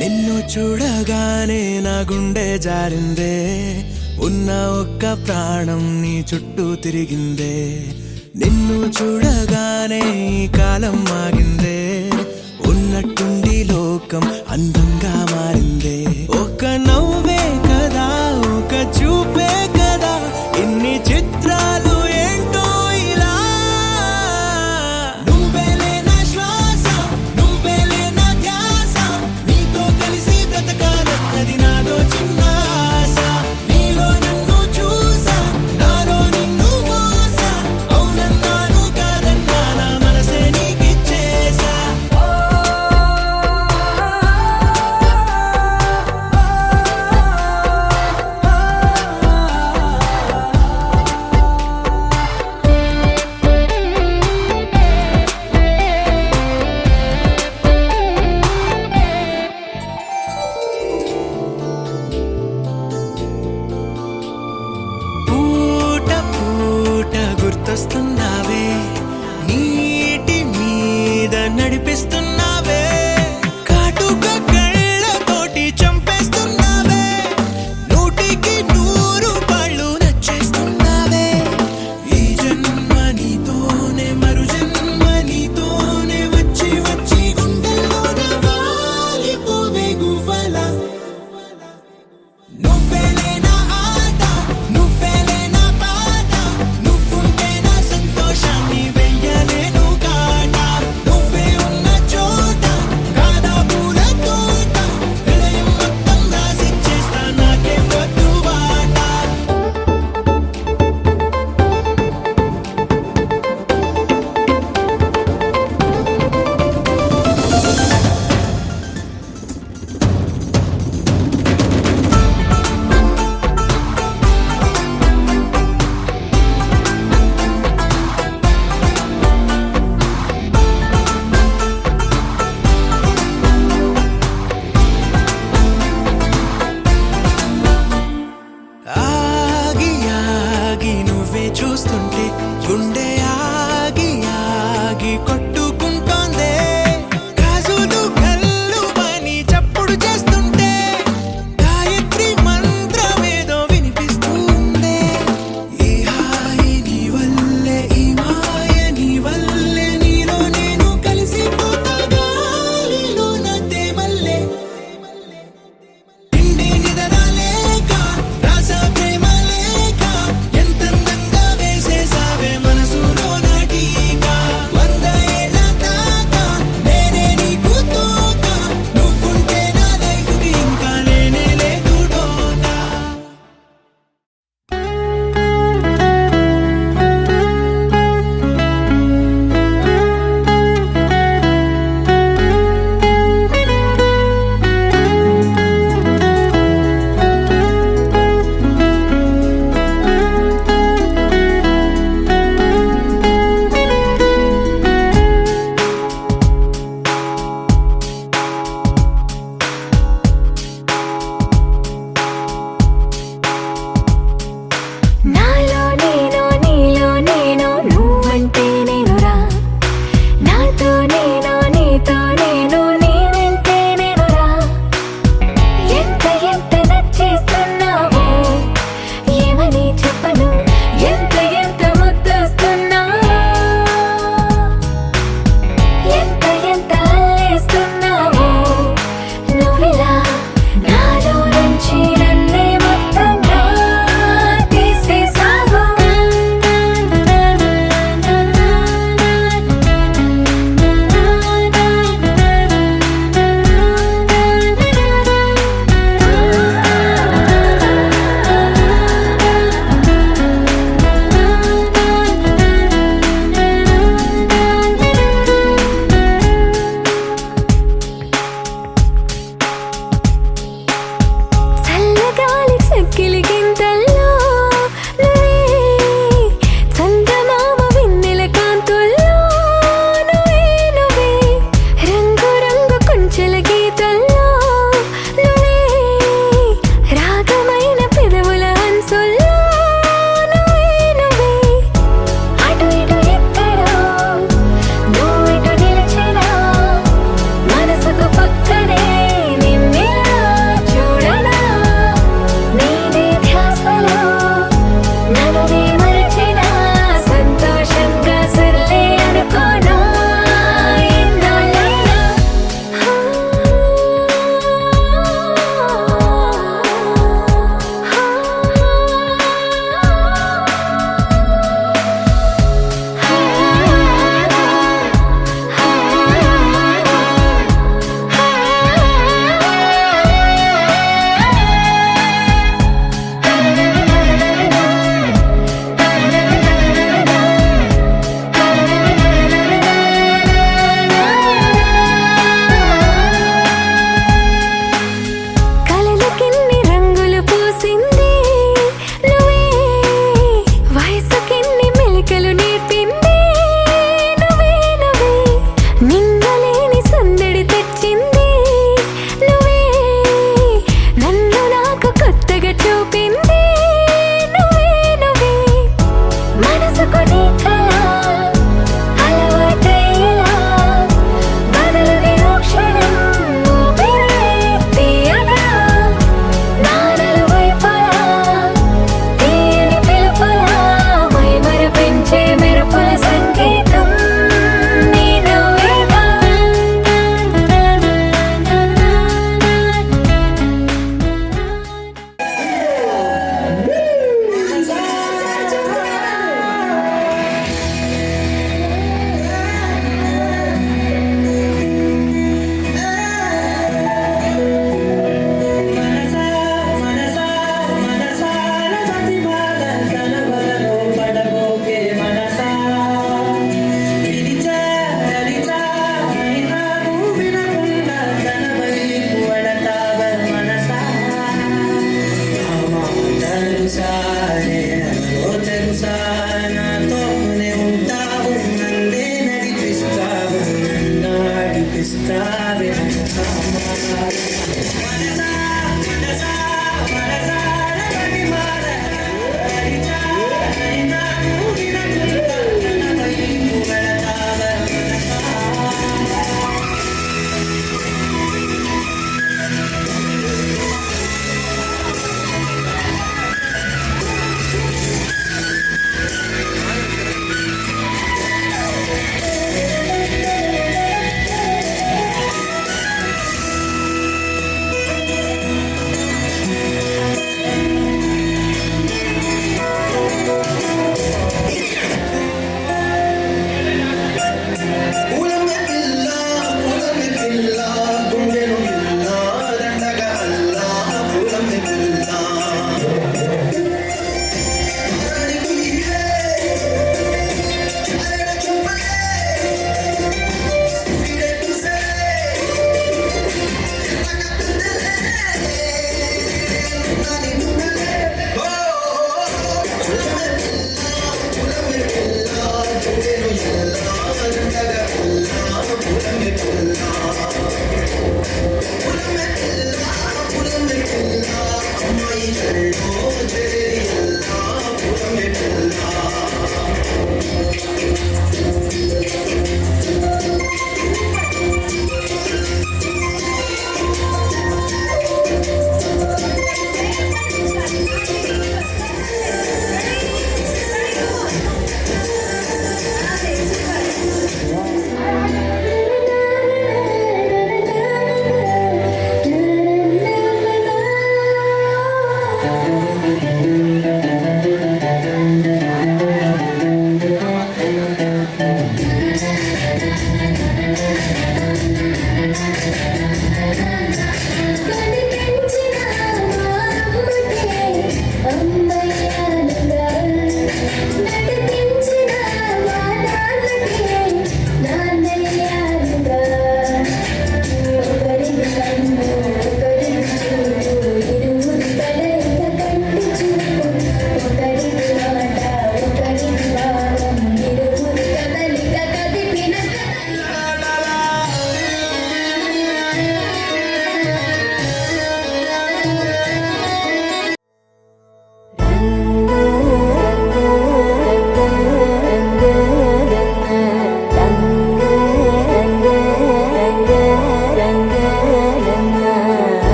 నిన్ను చూడగానే నా గుండె జారిందే, ఉన్న ఒక్క ప్రాణం నీ చుట్టూ తిరిగిందే. నిన్ను చూడగానే ఈ కాలం ఆగిందే, ఉన్నట్టుండి లోకం అందంగా మారిందే. ఒక నవ్వే కదా, ఒక చూపే కదా, ఇన్ని చిత్రాలు ఏంటో ఇలా. నువ్వేలే నా శ్వాస, నువ్వేలే నా ధ్యాస, నీతో కలిసి బ్రతకాలన్నది నాదో చిన్న ఆశ. నీలో నన్ను చూసా, నాలో నిన్ను మోసా, అవునన్నాను కాదన్నా నా మనసే నీకిచ్చేసా.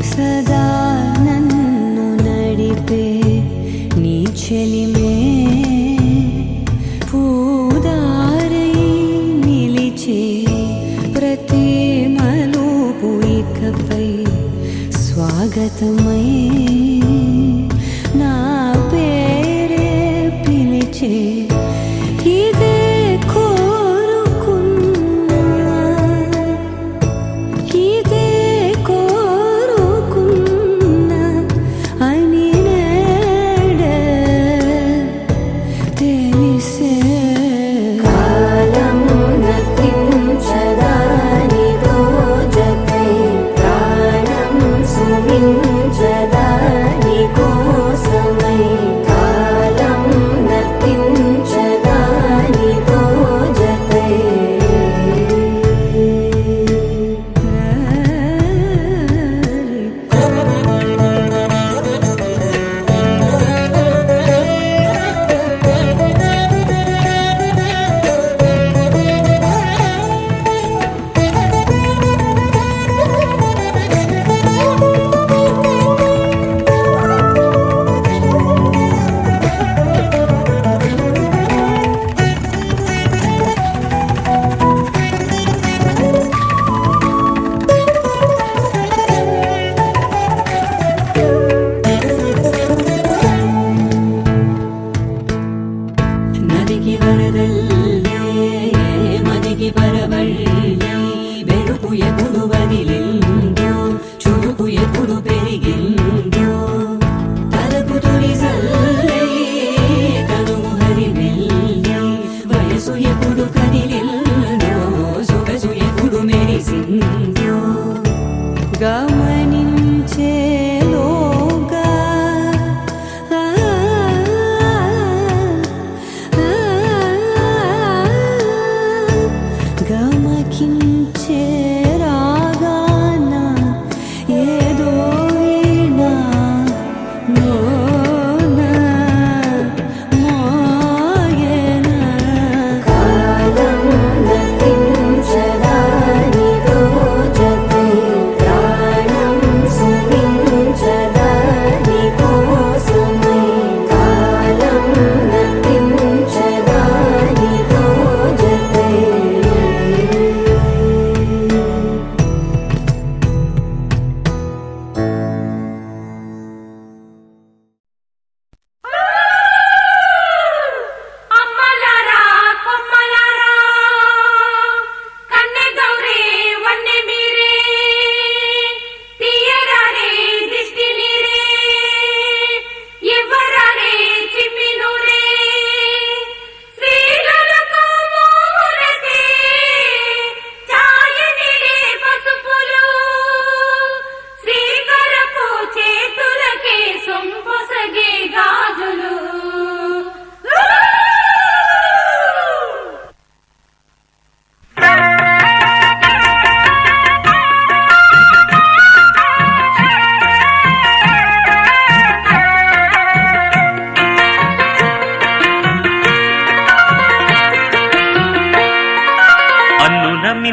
సదా నన్ను నడిపే నీ చెలిమే పూదారై నిలిచే ప్రతి మలుపు ఇకపై స్వాగతమై నా పేరే పిలిచే ఇదే కోరుకున్నా ఇదే కోరుకున్నా అని నేడే తెలిసే కాలం నతించదాని దోజకై ప్రాణం సుమించదా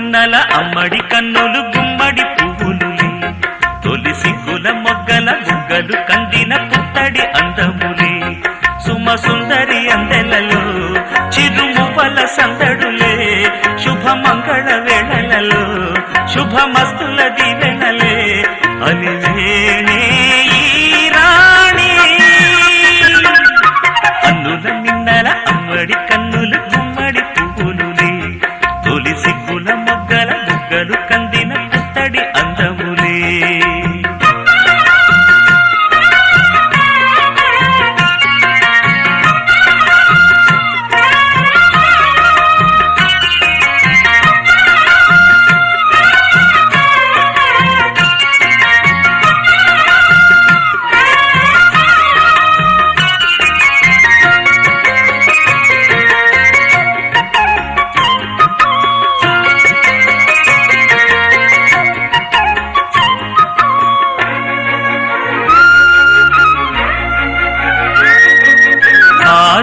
మిన్నల అమ్మడి కన్నులు గుమ్మడి పువ్వులులే తొలి సిగ్గుల మొగ్గల బుగ్గలు కందిన పుత్తడి అందములే సుమ సుందరి అందెలలో చిరుమువ్వల సందడులే శుభమంగళ వేళలలో శుభమస్తుల దీవెనలే అలివేణే ఈ రాణి అన్నుల మిన్నల అమ్మడి కన్నులు గుమ్మడి పువ్వులులే తొలి సిగ్గుల మొగ్గల బుగ్గలు కందిన పుత్తడి అందములే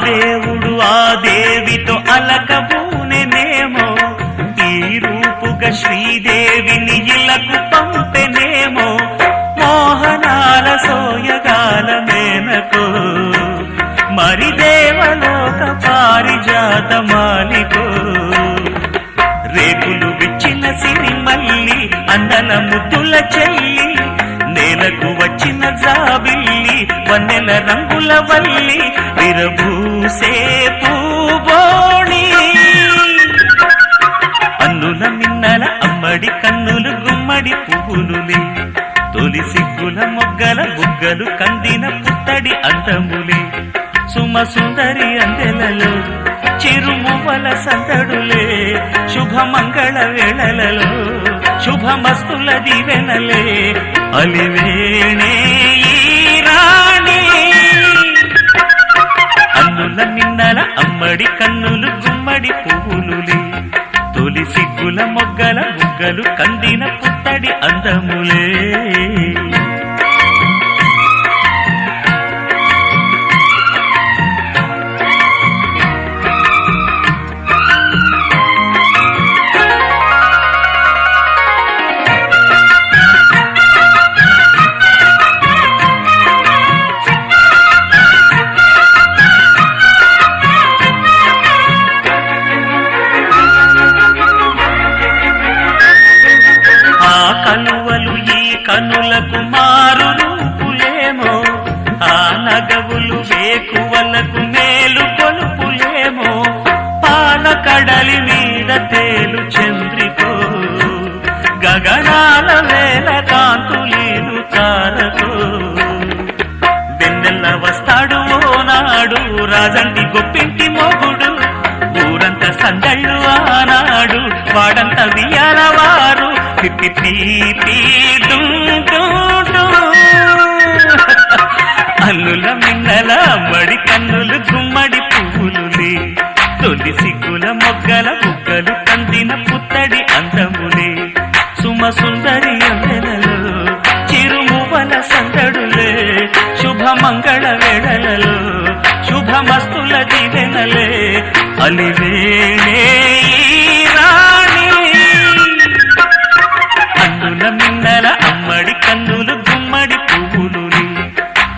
దేవుడు ఆ దేవితో అలకబూనెనేమో ఈ రూపుగా శ్రీదేవిని ఇలకు పంపెనేమో మోహనాల సోయగాల మేనకో మరి దేవలోక పారిజాత మాలికో రేపులు విచ్చిన సిరిమల్లి అందల ముద్దుల చెల్లి నేలకు వచ్చిన జాబిల్లి వన్నెల రంగుల వల్లి విరబూసే పూబోణి అన్నుల మిన్నల అమ్మడి కన్నులు గుమ్మడి పువ్వులులే తొలి సిగ్గుల మొగ్గల బుగ్గలు కందిన పుత్తడి అందములే సుమ సుందరి అందెలలో చిరుమువ్వల సందడులే శుభమంగళ వేళలలో శుభమస్తుల దీవెనలే అలివేణే ఈ రాణి అన్నుల మిన్నల అమ్మడి కన్నులు గుమ్మడి పువ్వులులే తొలి సిగ్గుల మొగ్గల బుగ్గలు కందిన పుత్తడి అందములే కలువలు ఈ కనులకు మారు రూపులేమో ఆ నగవులు వేకువలకు మేలు కొలుపులేమో పాల కడలి మీద తేలు చంద్రికో గగనాల వేల కాంతులీలు తారకో వెన్నెల్ల వస్తాడు ఓనాడు రాజంటి గొప్పింటి మొగుడు ఊరంత సందళ్ళు ఆనాడు వాడంత వియాలవారు అల్లుల మిన్నల అమ్మడి కన్నులు గుమ్మడి పువ్వులులే తొలి సిగ్గుల మొగ్గల బుగ్గలు కందిన పుత్తడి అందములే సుమ సుందరి అందెలలో చిరుమువ్వల సందడులే శుభమంగళ వేళలలో శుభమస్తుల దీవెనలే అలివేణే ఈ రాణి అన్నుల మిన్నల అమ్మడి కన్నులు గుమ్మడి పువ్వులులే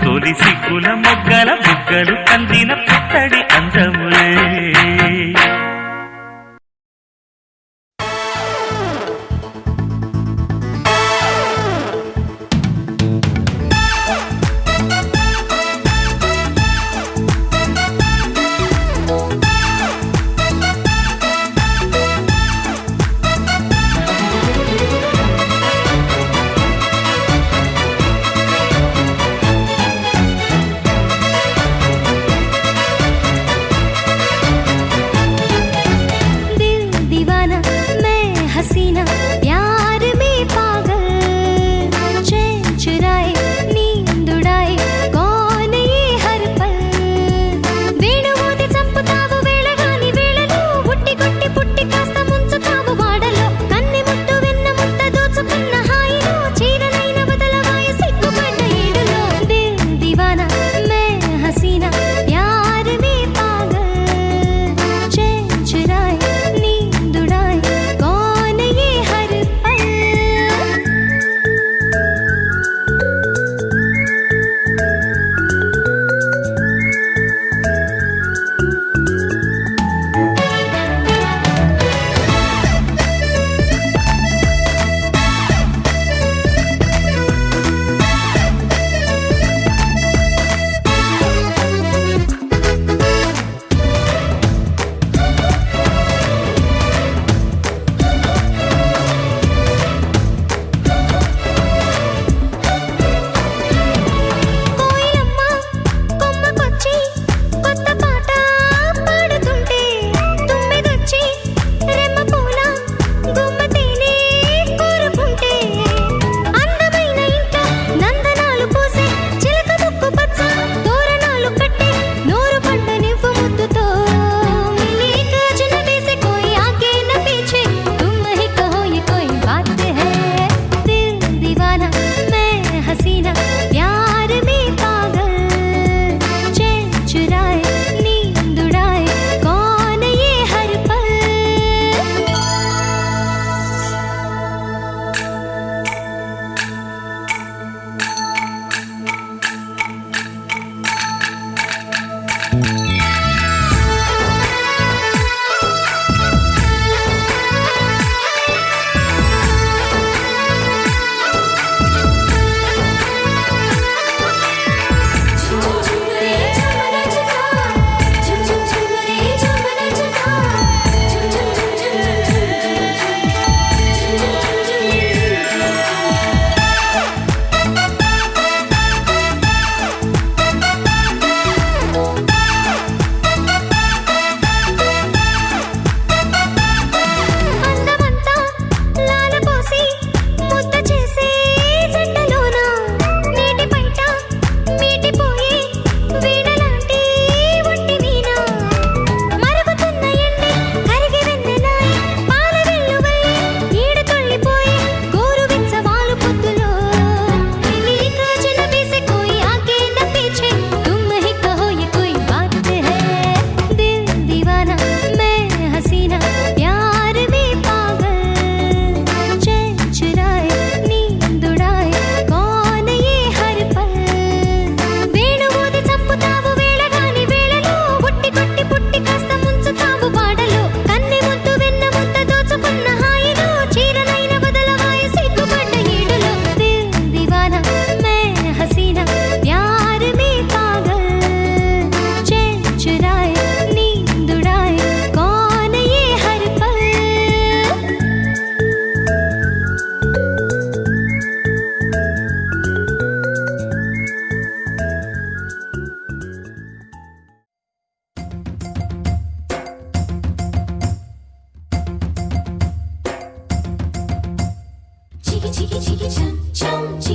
తొలి సిగ్గుల మొగ్గల బుగ్గలు కందిన పుత్తడి అందములే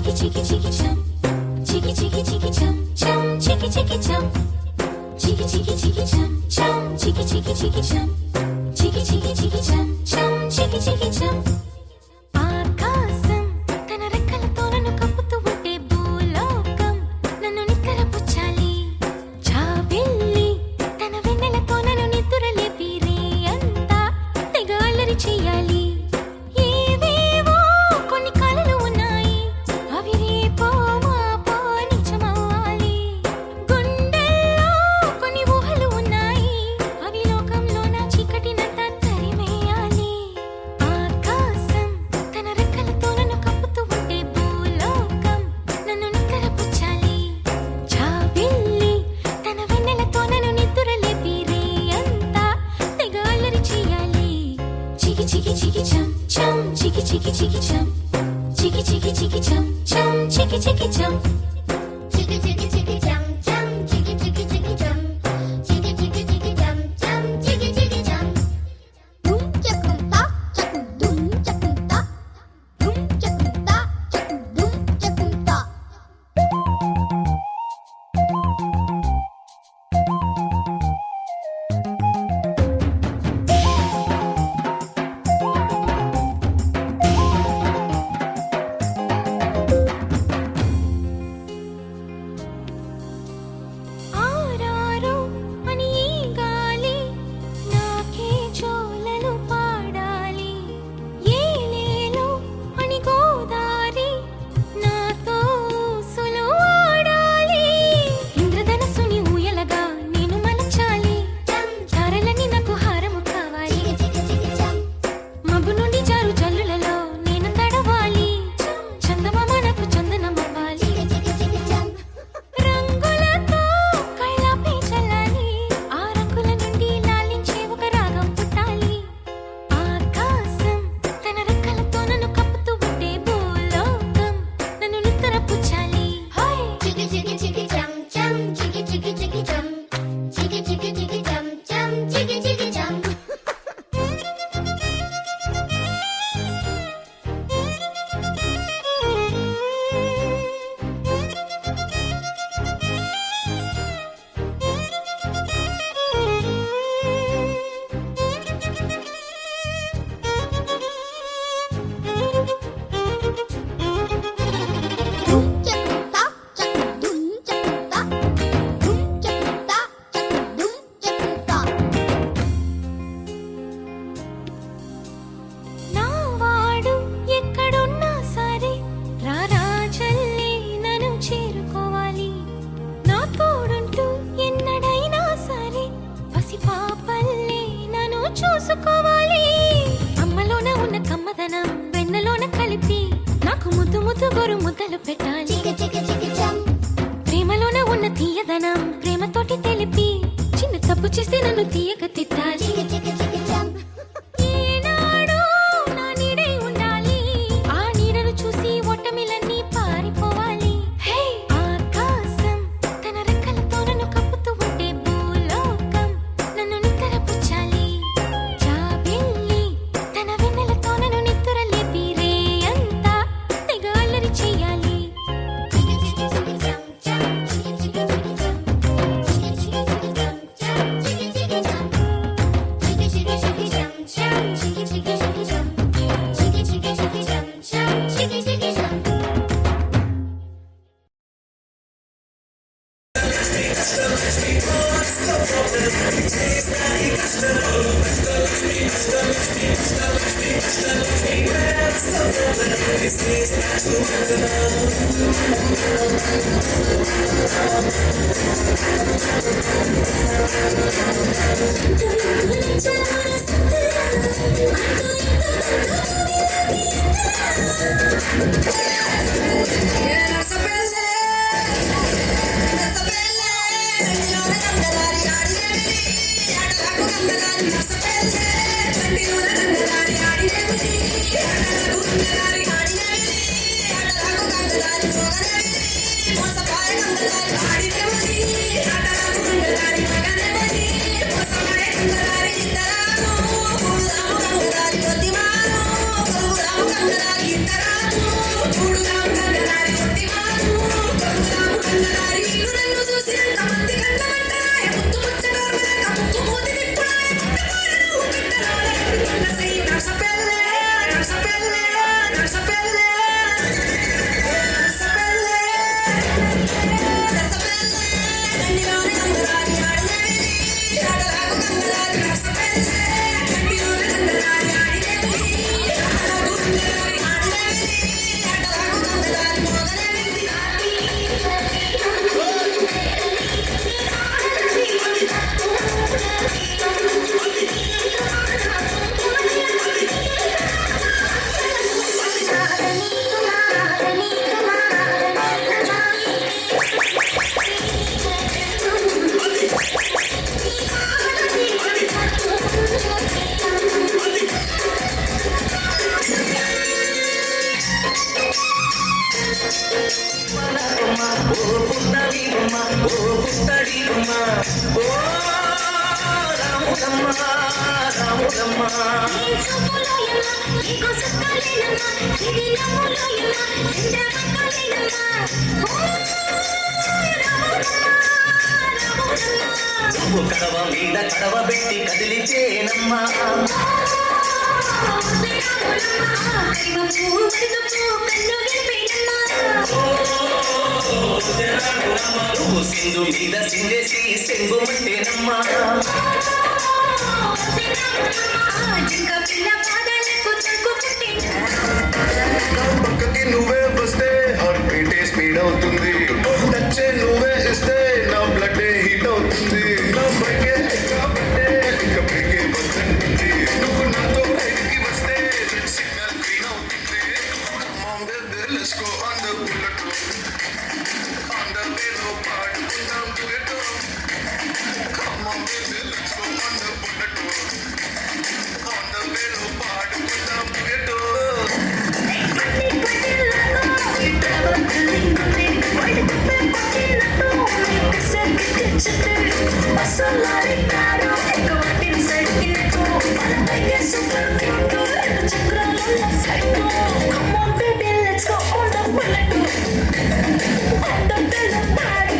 Chicky chicky chicky chum, chicky chicky chicky chum, chum chicky chicky chum, chicky chicky chicky chum, chum chicky chicky chicky chum, chicky chicky chicky chum, chum chicky chicky chum. ఆకాశం తన రెక్కలతో నన్ను కప్పుతూ ఉంటే భూలోకం నన్ను నిక్కరపుచ్చాలి. జాబిల్లి తన వెన్నెలతో నన్ను నిద్రలేపి రేయంతా తెగ అల్లరి చెయ్యాలి. ఏవేవో కొన్ని కలలు ఉన్నాయి, అవి రేపో మాపో నిజమవ్వాలి. గుండెల్లో కొన్ని ఊహలు ఉన్నాయి, అవి లోకంలో నా చీకటినంతా తరిమేయాలి. ఆకాశం తన రెక్కలతో నన్ను కప్పుతూ ఉంటే భూలోకం నన్ను నిక్కరపుచ్చాలి. జాబిల్లి తన వెన్నెలతో నన్ను నిద్రలేపి రేయంతా తెగ అల్లరి చెయ్యాలి. చికి చికి చికి చం చం చికి చికి చికి చం, చికి చికి చికి చం చం చికి చికి చం. Chicka chicka chicka chum chum, chicka chicka chicka chum, chicka chicka chicka chum chum, chicka chicka chum. Dum chakkum ta, chakkum dum chakkum ta, dum chakkum ta, chakkum dum chakkum ta. ఆరారు అని ఈ గాలి నాకే జోలలు పాడాలి. ఏలేలో అని గోదారి నాతో ఊసులు ఆడాలి. ఇంద్రధనస్సుని ఊయలగా నేను మలచాలి. తారలని నాకు హారము కావాలి. Chicka chicka chum, మబ్బు నుండి జారు జల్లులలో నేను తడవాలి. చందమామ నాకు చందనమవ్వాలి. chicka chicka chum. రంగులతో కళ్ళాపై చల్లాలి. ఆ రంగుల నుండి లాలించే ఒక రాగం పుట్టాలి. ఆకాశం తన రెక్కలతో నన్ను కప్పుతూ ఉంటే భూలోకం నన్ను నిద్రపుచ్చాలి. Chicka chicka chicka chum chum, chicka chicka chicka chum, chicka chicka chicka chum chum, chicka chicka chum. Dum chakkum ta, chakkum dum chakkum ta, dum chakkum ta, chakkum dum chakkum ta. నా వాడు ఎక్కడున్నా సరే రారాజల్లే నన్ను చేరుకోవాలి. నా తోడుంటూ ఎన్నడైనా సరే పసిపాపల్లే నన్ను చూసుకోవాలి. అమ్మలోన ఉన్న కమ్మదనం వెన్నలోన కలిపి నాకు ముద్దు ముద్దు గొరు ముద్దలు పెట్టాలి. Chicka chicka chicka chum, ప్రేమలోన ఉన్న తీయదనం ప్రేమతోటి తెలిపి చిన్న తప్పు చేస్తే నన్ను తీయక తిట్టాలి. chicka chicka chicka chum. ఈనాడు నా నీడై ఉండాలి. ఆ నీడను చూసి ఓటమిలన్నీ పారిపోవాలి. ఆకాశం తన రెక్కలతో నన్ను కప్పుతూ ఉంటే భూలోకం నన్ను నిక్కరపుచ్చాలి. జాబిల్లి తన వెన్నెలతో నన్ను నిద్రలేపి రేయంతా తెగ అల్లరి చెయ్యాలి. Chicka chicka chicka chum chum, chicka chicka chicka chum, chicka chicka chicka chum chum, chicka chicka chum. Chicka chicka chicka chum chum, chicka chicka chicka chum, chicka chicka chicka chum chum, chicka chicka chum. Masa kaya nang dalay, hari kemari, ada lagu nang dalay. Ramulamma ఈ చూపులోయమ్మ నీకు సుక్కలేనమ్మ ఇది నవ్వులోయమ్మ చంద్రవంకలేనమ్మ నువ్వు కడవ మీద కడవ పెట్టి కదిలితేనమ్మా నువ్వు సింధు మీద సిందేసి సెంగుమంటేనమ్మా పక్కకి నువ్వే వస్తే హార్ట్ బీటే స్పీడ్ అవుతుంది టచ్ నువ్వే ఇస్తే నా బ్లడ్ హీట్ అవుతుంది నా బ్రేకే కాబట్టే ఇంకా బ్రేకే వస్తుంది నువ్వు నాతో బయటికి వస్తే రెడ్ సిగ్నల్ గ్రీన్ అవుతుంది Come on baby, let's go on the bullet on the way లో పాడుకుందాం duet Come on baby, let's go on the bullet on the way లో పాడుకుందాం duet Come on, baby, let's go on the bullet. On the bello, party,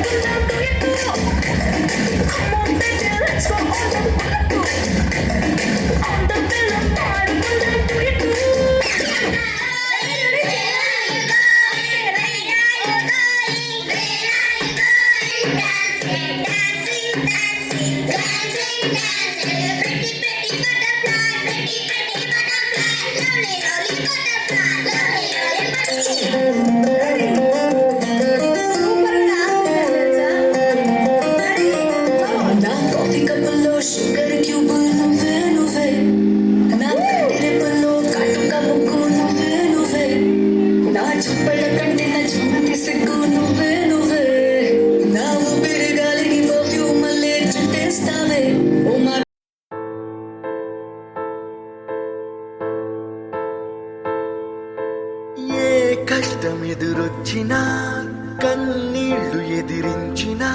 come on, baby, let's go on the bullet. On the bello, party, sugar క్యూబుల్ నువ్వే నువ్వే నా కట్టెరెప్పల్లో కాటుక ముక్కు నువ్వే నువ్వే నా చుప్పళ్ళ కంటిన చుమ్మటి సిగ్గు నువ్వే నువ్వే నా ఊపిరి గాలిని పర్ఫ్యూమ్ మళ్ళీ చుట్టేస్తావే ఓ మా ఏ కష్టం ఎదురొచ్చినా కన్నీళ్లు ఎదిరించినా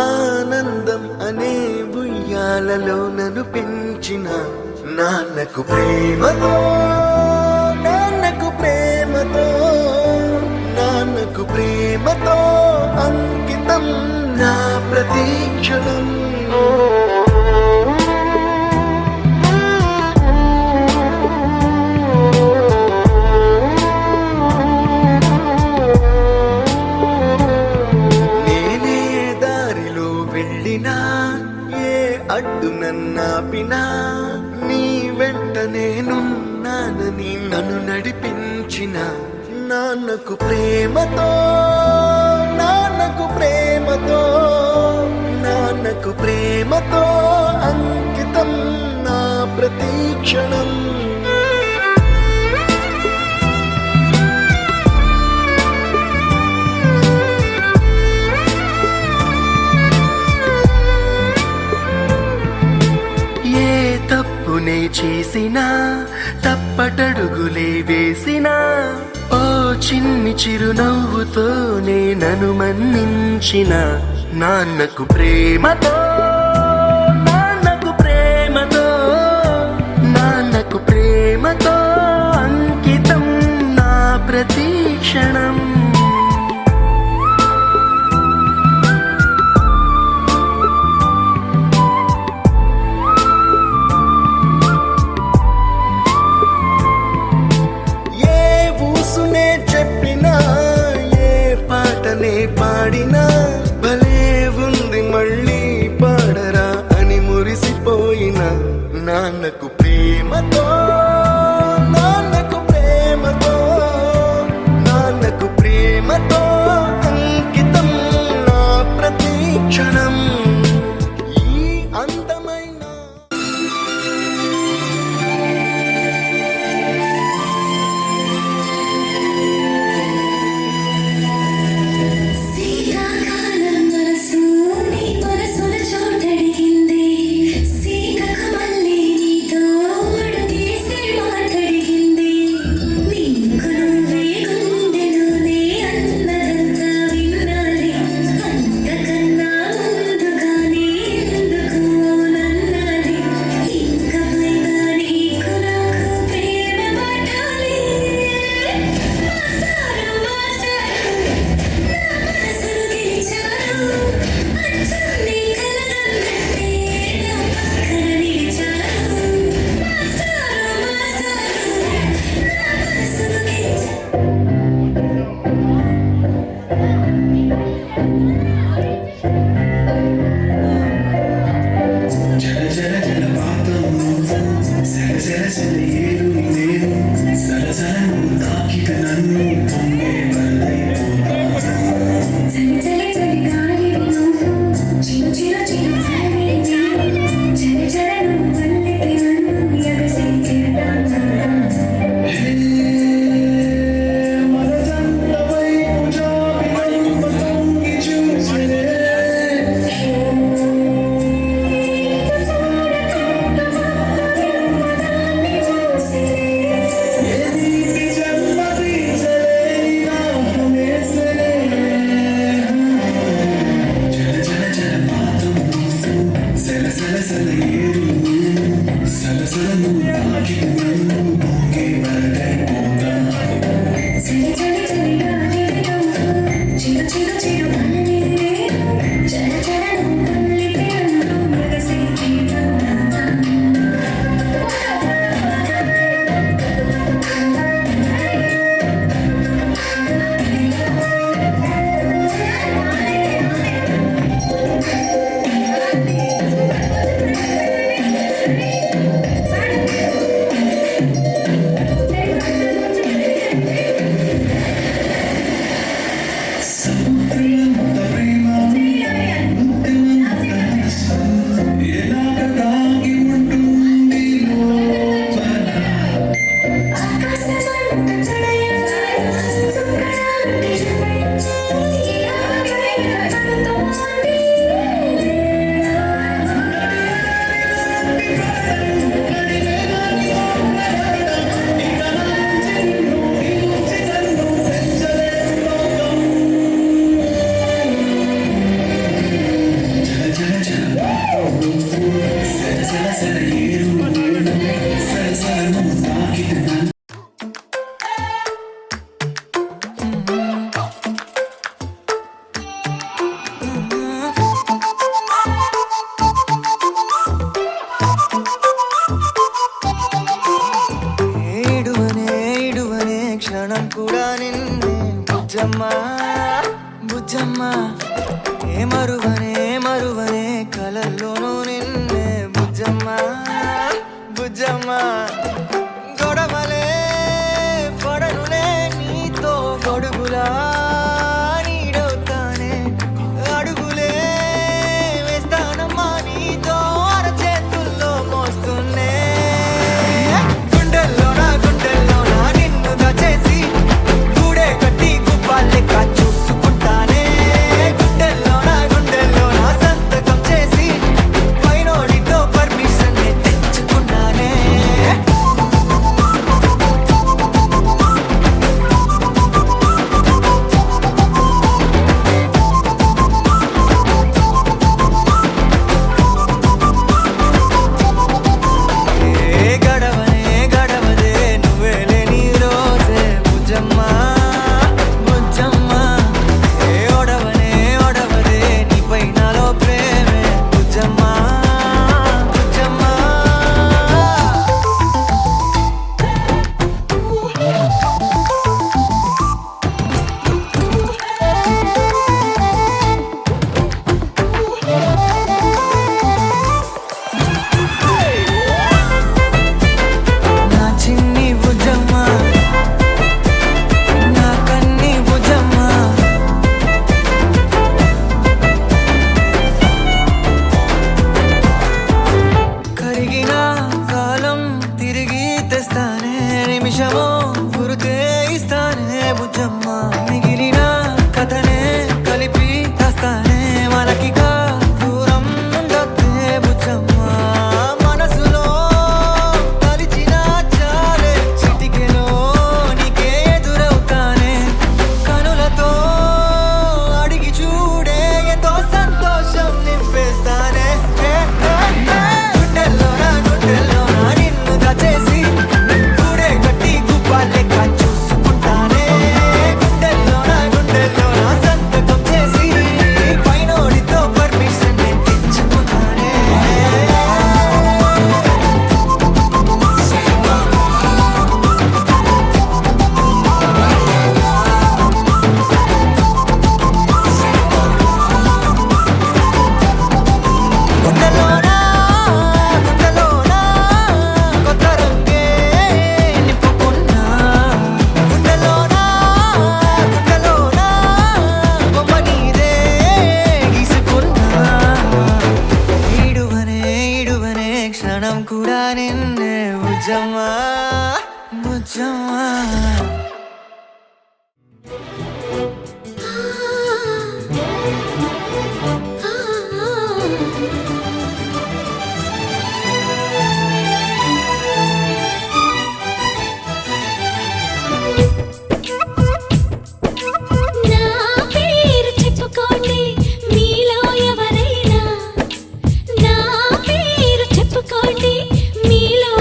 ఆనందం అనే ఉయ్యాలలో నన్ను పెంచిన నాన్నకు ప్రేమతో నాన్నకు ప్రేమతో నాన్నకు ప్రేమతో అంకితం నా ప్రతీక్షణం నేనే దారిలో వెళ్ళినా ఏ అడ్డు నన్నాపినా నీ వెంట నేనున్నానని నన్ను నడిపించిన నాన్నకు ప్రేమతో నాన్నకు ప్రేమతో నాన్నకు ప్రేమతో అంకితం నా ప్రతీక్షణం ఏ తప్పునే చేసినా తప్పటడుగులే వేసినా ఓ చిన్ని చిరునవ్వుతోనే నన్ను మన్నించిన నాన్నకు ప్రేమతో నాన్నకు ప్రేమతో నాన్నకు ప్రేమతో అంకితం నా ప్రతీక్షణం పాడినా భలే ఉంది మళ్ళీ పాడరా అని మురిసిపోయిన నాన్నకు ప్రేమతో నాన్నకు ప్రేమతో నాన్నకు ప్రేమతో అంకితం నా ప్రతీక్షణం ఈ అందమైన శీతాకాలం మనసు నీ మనసుల చోటడిగింది సీకకు మళ్ళీ నీతో అడుగేసి మాట్లాడింది నీకు నువ్వే గుండెలోనే అన్నదంతా వినాలి అంతకన్నా ముందుగానే ఎందుకు క్షణం కూడా నిన్నే బుజ్జమ్మా బుజ్జమ్మా ఏ మరువనే కలల్లోనూ నిన్నే బుజ్జమ్మా బుజ్జమ్మా గొడవలే పడనులే నీతో గొడుగులా నీడవుతానే అడుగులే వేస్తానమ్మా నీతో అరచేతుల్లో మోస్తున్నే గుండెల్లోనా నిన్ను దచేసి గూడే కట్టి గుప్పాలెక్క చూసుకుంటానే గుండెల్లోనా సంతకం చేసి పైనోడితో పర్మిషన్ తెచ్చుకున్నానే గడవదే నువ్వే లేని రోజే బుజ్జమ్మా బుజ్జమ్మా ఏ ఒడవదే నీపై నాలో ప్రేమే బుజ్జమ్మా బుజ్జమ్మా నా చిన్ని బుజ్జమ్మా నా కన్ని బుజ్జమ్మా కరిగిన కాలం తిరిగి తెస్తానే నిమిషమో గురుతే ఇస్తానే బుజ్జమ్మా మిగిలిన కథనే కలిపి తెస్తానే మనకిగా దూరం ఉండొద్దే బుజ్జమ్మా మనసులో తలిచిన చాలే చిటికెలో నీకే ఎదురవుతానే కనులతో అడిగి చూడే ఎంతో సంతోషం నింపేస్తానే గుండెల్లోనా నిన్ను దచేసి గూడే కట్టి గుప్పాలెక్క చూసుకుంటానే గుండెల్లోనా సంతకం చేసి పైనోడితో పర్మిషన్ తెచ్చుకుంటానే గుండెల్లోనా కొత్త రంగే నింపుకున్నా గుండెల్లోనా బొమ్మ నీదే గీసుకున్నా ఈడువనే క్షణం కూడా నిన్నే బుజ్జమ్మా బుజ్జమ్మా నా పేరు చెప్పుకోండి మీలో ఎవరైనా నా పేరు చెప్పుకోండి మీలో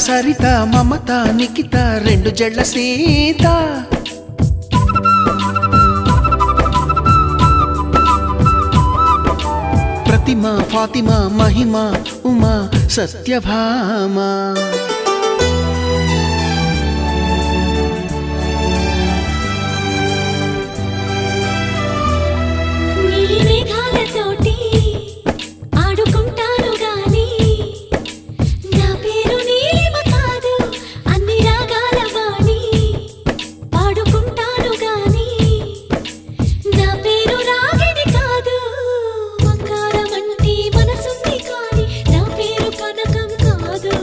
సరిత మమత నిఖిత రెండు జడ్ల సీత ప్రతిమ ఫాతిమ మహిమ ఉమా సత్యభామ నీలి మేఘాలతోటి ఆడుకుంటాను గాని నా పేరు నీలిమ కాదు అన్ని రాగాల వాణి పాడుకుంటాను గాని నా పేరు రాగిణి కాదు బంగారమంటి మనసుంది కాని నా పేరు కనకం కాదు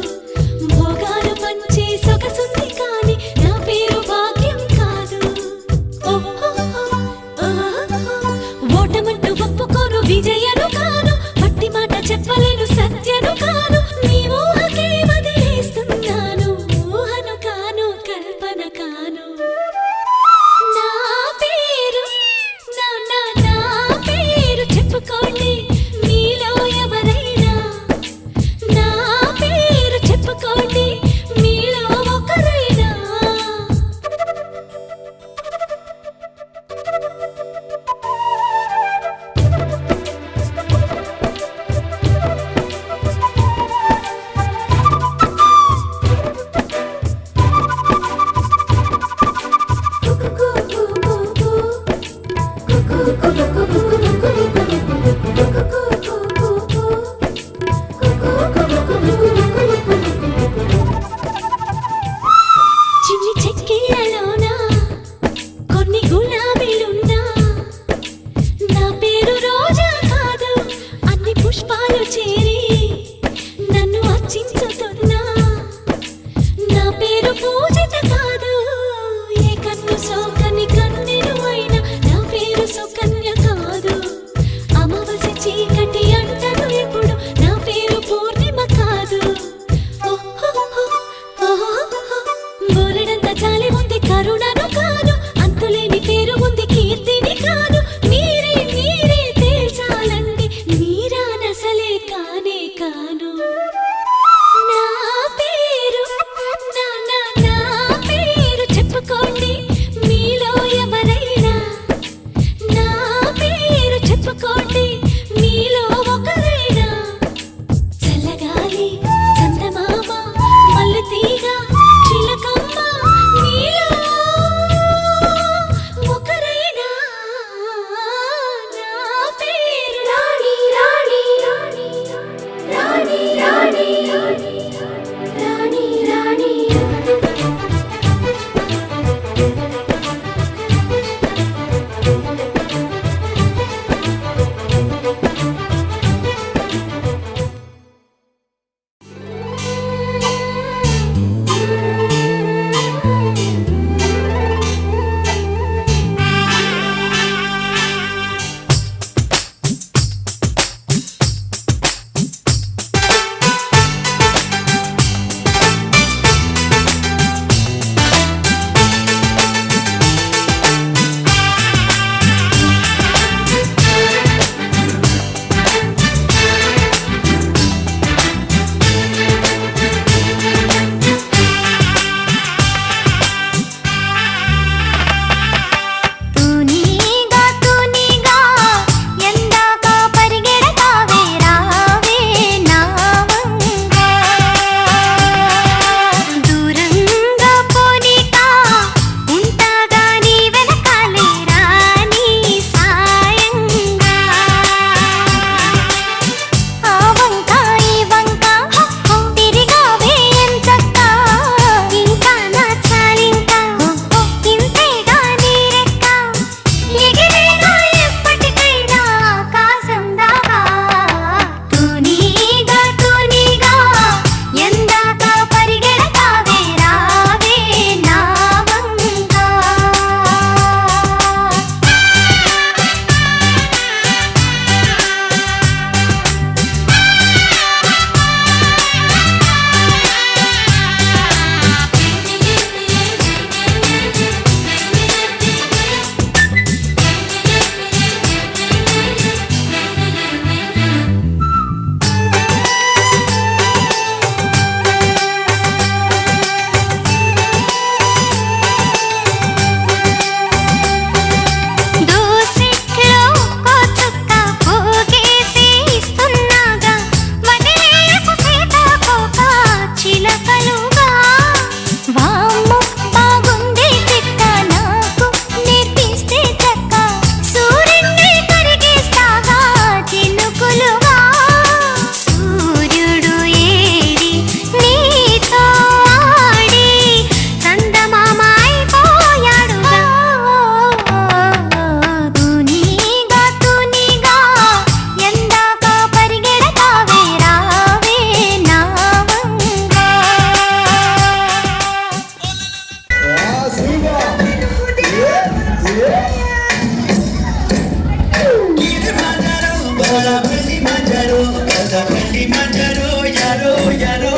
యారో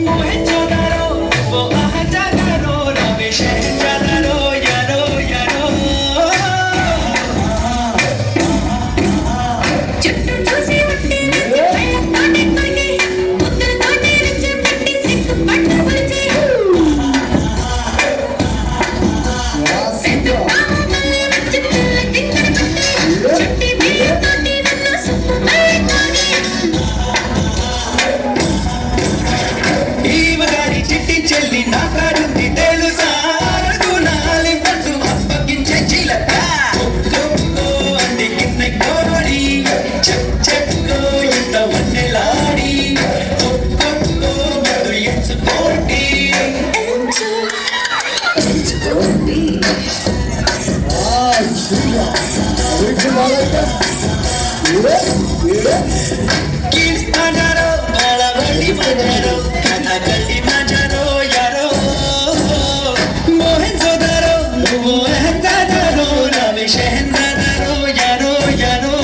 మోహెంజోదారో ఓ అహజాదారో రవే షహజాదారో యారో యారో చుట్టూ చూసి ఉంటే కళ్ళతోనే కొరికే ముద్దులతోనే రెచ్చగొట్టి సిగ్గు పట్టు కొలిచే సెంటు పాములే వచ్చి పిల్ల తిక్కన పట్టే చుట్టి బియ్యతోటి నన్ను సుప్పు తాగి ఈవగాడి చిట్టి చెల్లి నా కాడుంది తెలుసా గుణాలి పట్టు అప్పగించే చిలక ఒక్కొక్కో అంది కింద కోడి చెక్కో ఇంత వన్నెలాడి ఒక్కొక్కో మడు ఎంచుకోండి కిడ్స్ మజారో బడబడి మజారో కథకళి మజారో యారో మోహెంజోదారో నువ్వు అహంజాదారో రవి షహంజాదారో యారో యారో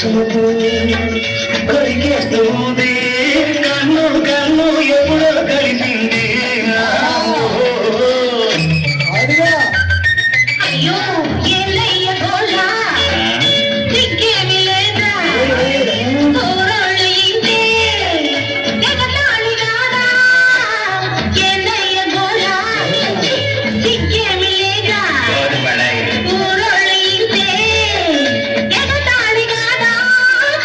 చూపు కొరికేస్తుంది కన్ను కన్ను ఎప్పుడో కలిసింది అయ్యో ఏలయ్య గోలా దిక్కేమి లేదా ఊరోళ్ళు ఇంటే ఎగతాళి రారా ఏలయ్య గోలా దిక్కేమి లేదా ఊరోళ్ళు ఇంటే ఎగతాళి రారా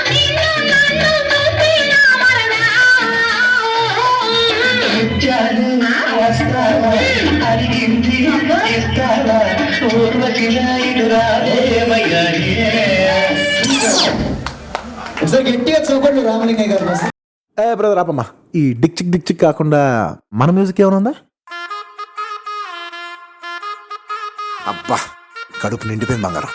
నిన్ను నన్ను చూపినా మరనా ముత్యాలు వస్తావా అడిగింది ఇస్తావా ఊర్వశి రాయుడు రాదేమయ్యా ఒకసారి గట్టిగా చౌకట్లు రామలింగయ్య గారు ఏ బ్రదర్ ఆపమ్మా, ఈ డిక్ చిక్ కాకుండా మన మ్యూజిక్ ఏమైనా ఉందా? అబ్బా కడుపు నిండిపోయింది బంగారం.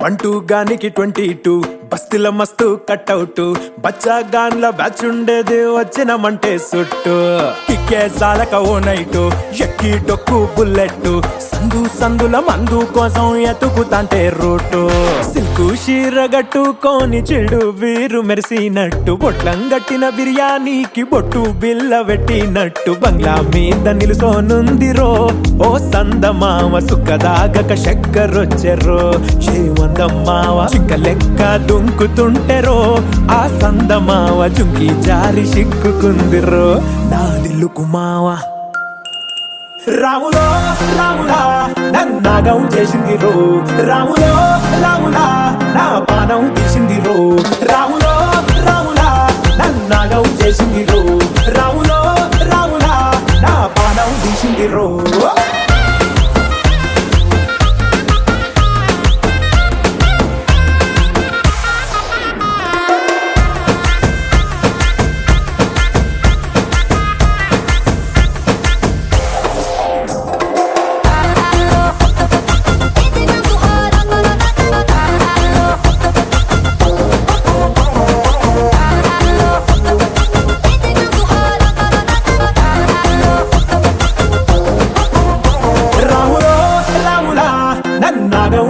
బంటూ గానికి 22 బస్తీల మస్తు కట్అవుట్ బచ్చా గాన్ల బ్యాచ్ ఉండేది వచ్చినమంటే సుట్టు కిక్కే సాలక ఓ నైటు ఎక్కి డొక్కు బుల్లెట్ సందుల మందు కోసం ఎతుకుతాంటే రూటు సిల్కు షీరగట్టుకోని చెడు వీరు మెరిసినట్టు బొట్లం గట్టిన బిర్యానీకి బొట్టు బిల్ల పెట్టినట్టు బంగ్లా మీద నిలుసోనుందిరో ఓ సందమామ సుక్కదాగక చక్కరొచ్చెర్రో చేమందమ్మావ చింక లెక్క దుంకుతుంటెరో ఆ సందమావ జుంకి జారి సిక్కుకుందిరో నా దిల్లుకు మావ రాములో రాములా నన్నాగం చేసింది రో రాములో రాములా నా పానం తీసింది రో రాములో రాములా నన్నాగం చేసింది రో రాములో రాములా నా పానం తీసింది రో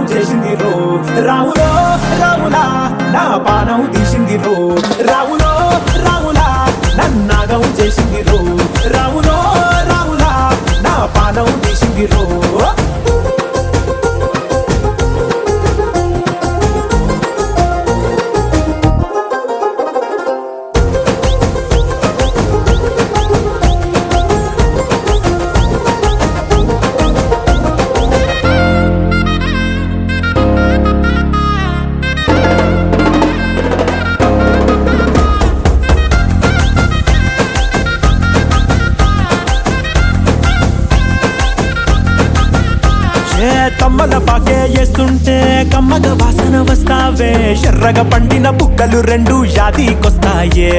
చేసింది రో రాములో రాములా నా పానం తీసింది రో రాములో రాములా నన్నాగం చేసింది రో రాములో రాములా నా పానం తీసింది రో కమ్మల పాకే వేస్తుంటే కమ్మగ వాసన వస్తావే ఎర్రగా పండిన బుక్కలు రెండు యాదికొస్తాయే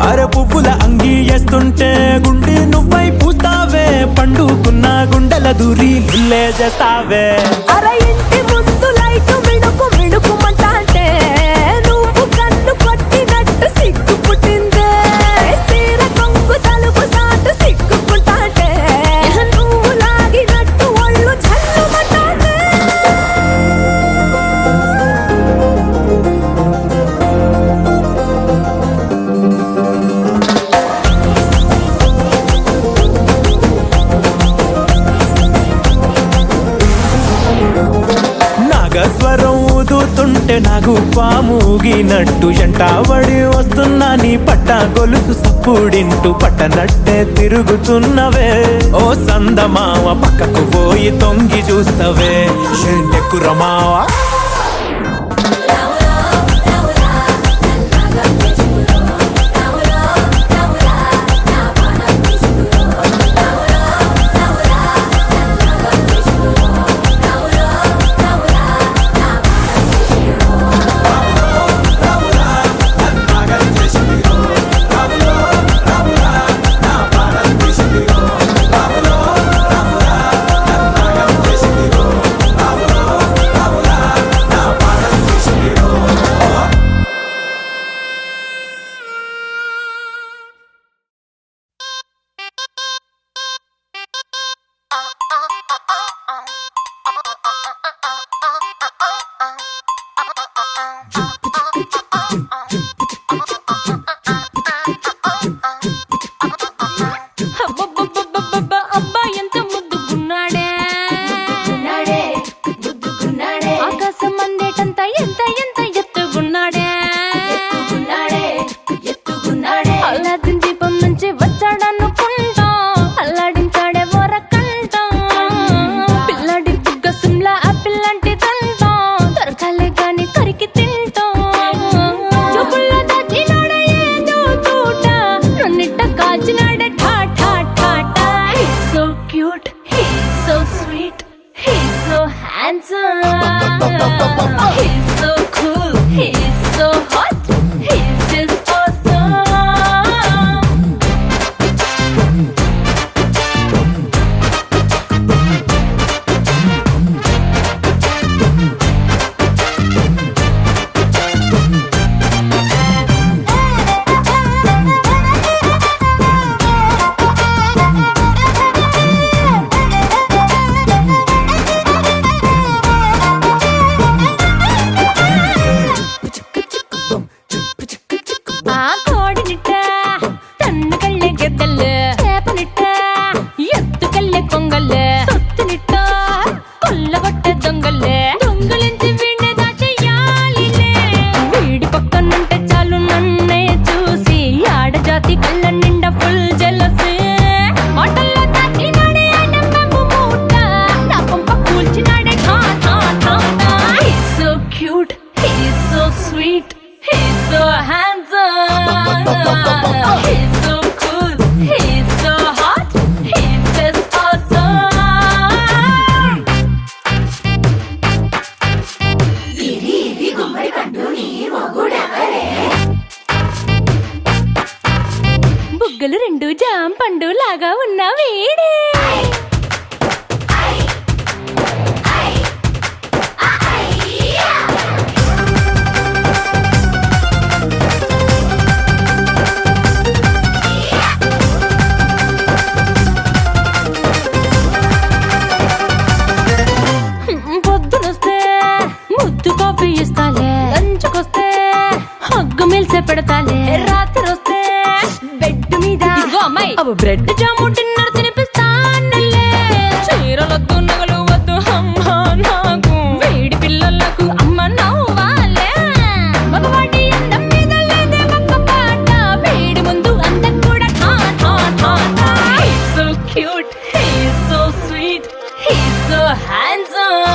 అర పువ్వుల అంగి వేస్తుంటే గుండె నువ్వై పూస్తావే పండుకున్న గుండెల దూరి లుల్లే చేస్తావే అరే ఇంటి ముందు లైట్ మిడుకు మిడుకుమంటే నువ్వు కన్ను కొట్టినట్టు సిగ్గు పుట్టిందే సీర కొంగు తలుపు సాటు సిగ్గుకుంటాంటే నువ్వు లాగినట్టు ఒళ్ళు చల్లుమంటాంటే నాగస్వరం ఊదుతుంటే నాకు పాముగినట్టు ఎంటావడి వస్తున్నా నీ పట్ట గొలుసు సప్పుడింటూ పట్టనట్టే తిరుగుతున్నవే ఓ సందమావ పక్కకు పోయి తొంగి చూస్తవే షెండెక్కురమావా బుగ్గలు రెండు జాం పండు లాగా ఉన్న వేడే పొద్దునొస్తే ముద్దు కాఫీ ఇస్తాలే, లంచుకొస్తే హగ్గు మిల్సే పెడతాలే, రాత్రి వస్తే బెడ్ మీద అమ్మాయి అవి బ్రెడ్ జాము డిన్నర్ తినిపిస్తానులే. చీరలొద్దు నగలు వద్దు అమ్మ నాకు, వేడి పిల్లలకు అమ్మ నవ్వాలే. మగవాడి అందం మీద లేదే ఒక్క పాట, వేడి ముందు అందం కూడా ఠా ఠా ఠా ఠా. He's so cute, he's so sweet, he's so handsome,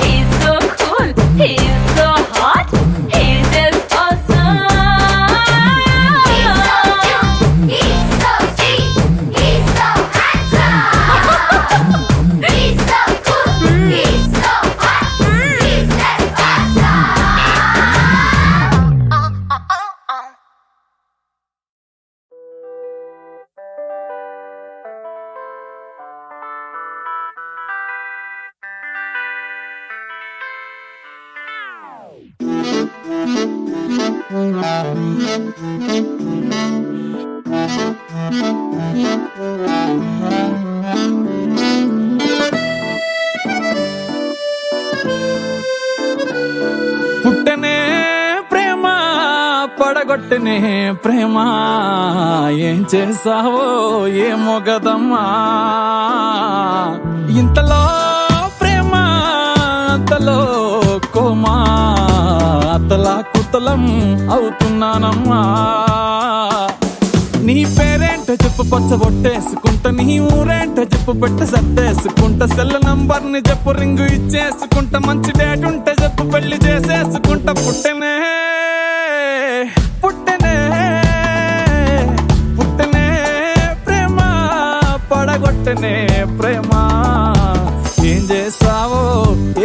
he's so cool, he's so hot, he's just awesome. He's so sweet, he's so handsome, he's so cool, he's so hot, he's just awesome. పుట్టనే ప్రేమ పడగొట్టనే ప్రేమ, ఏం చేసావో ఏమో గదమ్మా. ఇంతలో ప్రేమ అంతలో coma, అతలా కుతలం అవుతున్నానమ్మా. నీ పేరేంటో చెప్పు పచ్చ బొట్టేసుకుంటా, నీ ఊరేంటో చెప్పు పెట్ట సర్దేసుకుంటా, సెల్ నంబర్ ని చెప్పు రింగు ఇచ్చేసుకుంటా, మంచి డేట్ ఉంటే చెప్పు పెళ్లి చేసేసుకుంటా. పుట్టనే పుట్టనే పుట్టనే ప్రేమ పడగొట్టనే ప్రేమ, ఏం చేసావో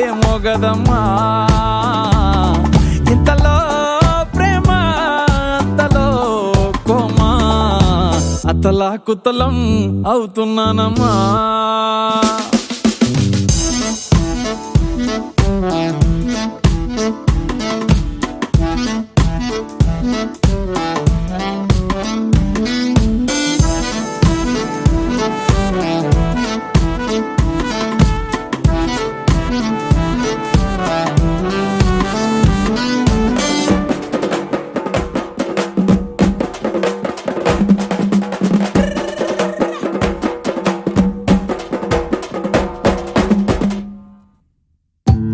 ఏమో గదమ్మా. ఇంతలో ప్రేమ అంతలో కోమా, అతలా కుతలం అవుతున్నానమ్మా.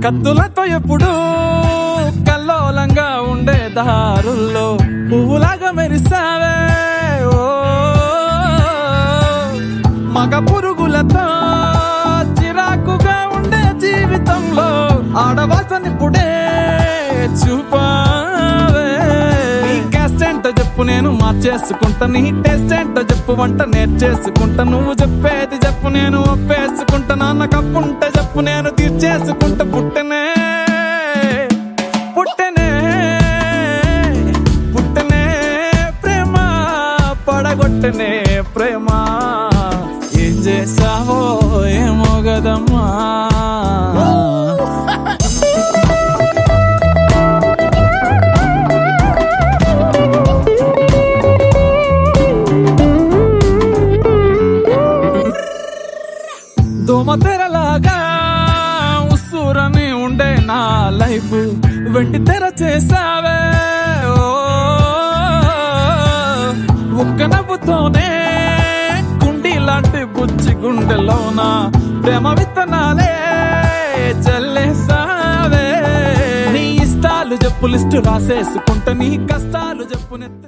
కత్తులతో ఎప్పుడు కల్లోలంగా ఉండే దారుల్లో పువ్వులాగా మెరిసావే, ఓ మగ పురుగులతో చిరాకుగా ఉండే జీవితంలో ఆడవాసనిప్పుడే చూపావే. నీ క్యాస్ట్ ఏంటో చెప్పు నేను మార్చేసుకుంటా, నీ టేస్ట్ ఏంటో చెప్పు వంట నేర్చేసుకుంటా, నువ్వు చెప్పేది చెప్పు నేను ఒప్పేసుకుంటా, నాన్న కప్పుంటే చెప్పు నేను తీర్చేసుకుంటా. పుట్టనే పుట్టనే పుట్టనే ప్రేమ పడగొట్టనే ప్రేమ, ఏం చేసావో ఏమో గదమ్మా. దోమతెరలాగా ఉస్సూరని ఉండే నా లైఫ్ వెండి తెర చేసావే, ఓ ఒక్క నవ్వుతోనే కుండి లాంటి బుజ్జి గుండెలోన ప్రేమ విత్తనాలే చల్లేసావే. నీ ఇష్టాలు చెప్పు లిస్టు రాసేసుకుంటా, నీ కష్టాలు చెప్పు నెత్తి